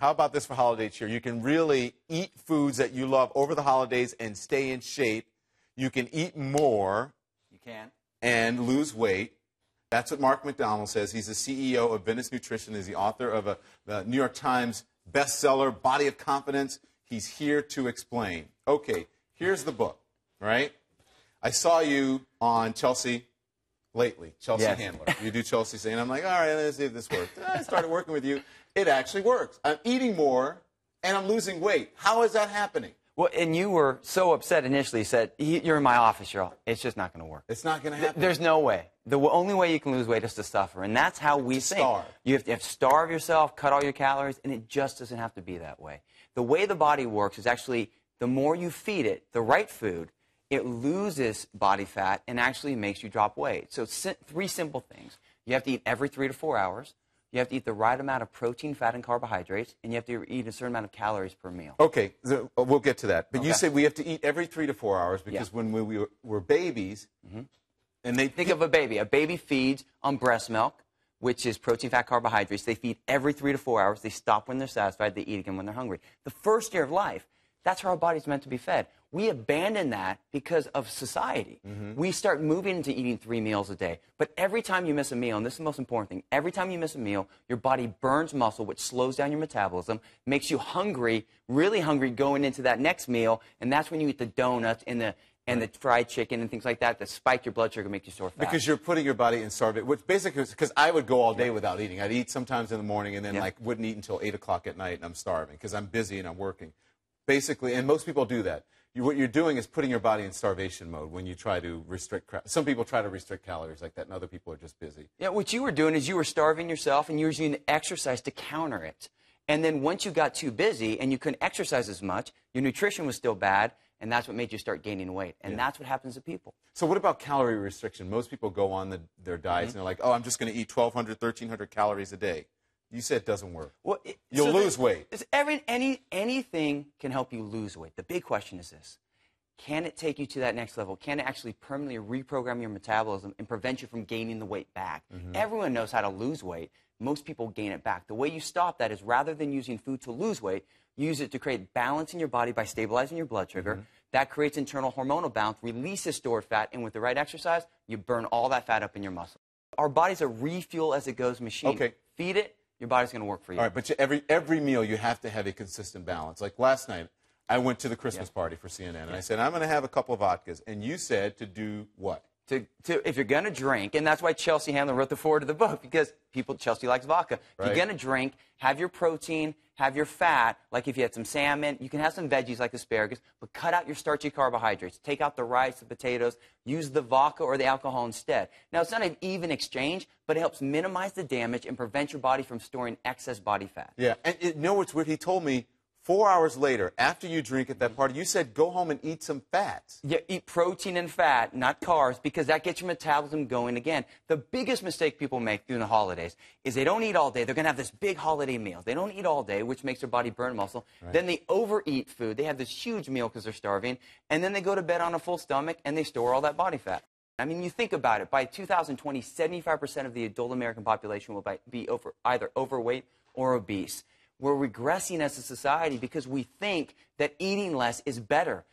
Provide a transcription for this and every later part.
How about this for holiday cheer? You can really eat foods that you love over the holidays and stay in shape. You can eat more. You can. And lose weight. That's what Mark Macdonald says. He's the CEO of Venus Nutrition. He's the author of the New York Times bestseller, Body of Confidence. He's here to explain. Okay, here's the book, right? I saw you on Chelsea lately, Chelsea Yes. Handler. You do Chelsea saying, I'm like, all right, let's see if this works. I started working with you. It actually works. I'm eating more, and I'm losing weight. How is that happening? Well, and you were so upset initially. You said, you're in my office, Cheryl. It's just not going to work. It's not going to happen. There's no way. The only way you can lose weight is to suffer, and that's how we think. Starve. You have to starve yourself, cut all your calories, and it just doesn't have to be that way. The way the body works is actually the more you feed it the right food, it loses body fat and actually makes you drop weight. So 3 simple things. You have to eat every 3 to 4 hours. You have to eat the right amount of protein, fat, and carbohydrates, and you have to eat a certain amount of calories per meal. Okay, so we'll get to that. But Okay. you say we have to eat every 3 to 4 hours because when we were babies, and they Think of a baby. A baby feeds on breast milk, which is protein, fat, carbohydrates. They feed every 3 to 4 hours. They stop when they're satisfied. They eat again when they're hungry. The first year of life, that's how our body's meant to be fed. We abandon that because of society. We start moving into eating 3 meals a day. But every time you miss a meal, and this is the most important thing, every time you miss a meal, your body burns muscle, which slows down your metabolism, makes you hungry, really hungry going into that next meal, and that's when you eat the donuts and the fried chicken and things like that that spike your blood sugar and make you store fat. because you're putting your body in starvation, which basically is because I would go all day without eating. I'd eat sometimes in the morning and then like wouldn't eat until 8 o'clock at night, and I'm starving because I'm busy and I'm working. Basically, and most people do that. What you're doing is putting your body in starvation mode when you try to restrict. Some people try to restrict calories like that, and other people are just busy. Yeah, what you were doing is you were starving yourself, and you were using exercise to counter it. And then once you got too busy and you couldn't exercise as much, your nutrition was still bad, and that's what made you start gaining weight. And that's what happens to people. So what about calorie restriction? Most people go on their diets and they're like, oh, I'm just going to eat 1,200, 1,300 calories a day. You said it doesn't work. Well, You'll lose weight. Anything can help you lose weight. The big question is this. Can it take you to that next level? Can it actually permanently reprogram your metabolism and prevent you from gaining the weight back? Everyone knows how to lose weight. Most people gain it back. The way you stop that is rather than using food to lose weight, use it to create balance in your body by stabilizing your blood sugar. That creates internal hormonal balance, releases stored fat, and with the right exercise, you burn all that fat up in your muscle. Our body's a refuel as it goes machine. Okay. Feed it, your body's going to work for you. All right, but every meal you have to have a consistent balance. Like last night, I went to the Christmas party for CNN, and I said, I'm going to have a couple of vodkas. And you said to do what? If you're going to drink, and that's why Chelsea Handler wrote the foreword of the book, because Chelsea likes vodka. If you're going to drink, have your protein, have your fat, like if you had some salmon, you can have some veggies like asparagus, but cut out your starchy carbohydrates. Take out the rice, the potatoes, use the vodka or the alcohol instead. Now, it's not an even exchange, but it helps minimize the damage and prevent your body from storing excess body fat. Yeah, and you know what's weird? He told me 4 hours later, after you drink at that party, you said go home and eat some fats. Yeah, eat protein and fat, not carbs, because that gets your metabolism going again. The biggest mistake people make during the holidays is they don't eat all day. They're going to have this big holiday meal. They don't eat all day, which makes their body burn muscle. Then they overeat food. They have this huge meal because they're starving. And then they go to bed on a full stomach, and they store all that body fat. I mean, you think about it. By 2020, 75% of the adult American population will be either overweight or obese. We're regressing as a society because we think that eating less is better.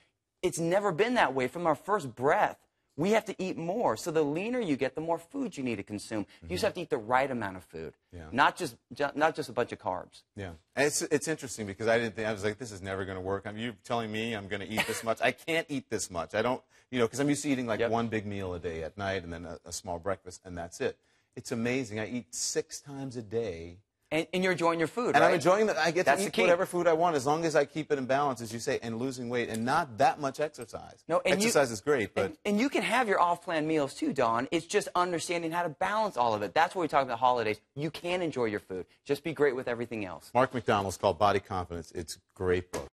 It's never been that way from our first breath. We have to eat more. So the leaner you get, the more food you need to consume. You just have to eat the right amount of food, not just a bunch of carbs. Yeah, and it's interesting because I was like, this is never going to work. You're telling me I'm going to eat this much. I can't eat this much. I don't, because I'm used to eating like one big meal a day at night and then a small breakfast, and that's it. It's amazing. I eat 6 times a day. And you're enjoying your food, and right? I'm enjoying that. I get That's to eat whatever food I want as long as I keep it in balance, as you say, and losing weight and not that much exercise. No, and exercise is great, but... And you can have your off-plan meals too, Don. It's just understanding how to balance all of it. That's what we talk about holidays. You can enjoy your food. Just be great with everything else. Mark Macdonald's called Body Confidence. It's a great book.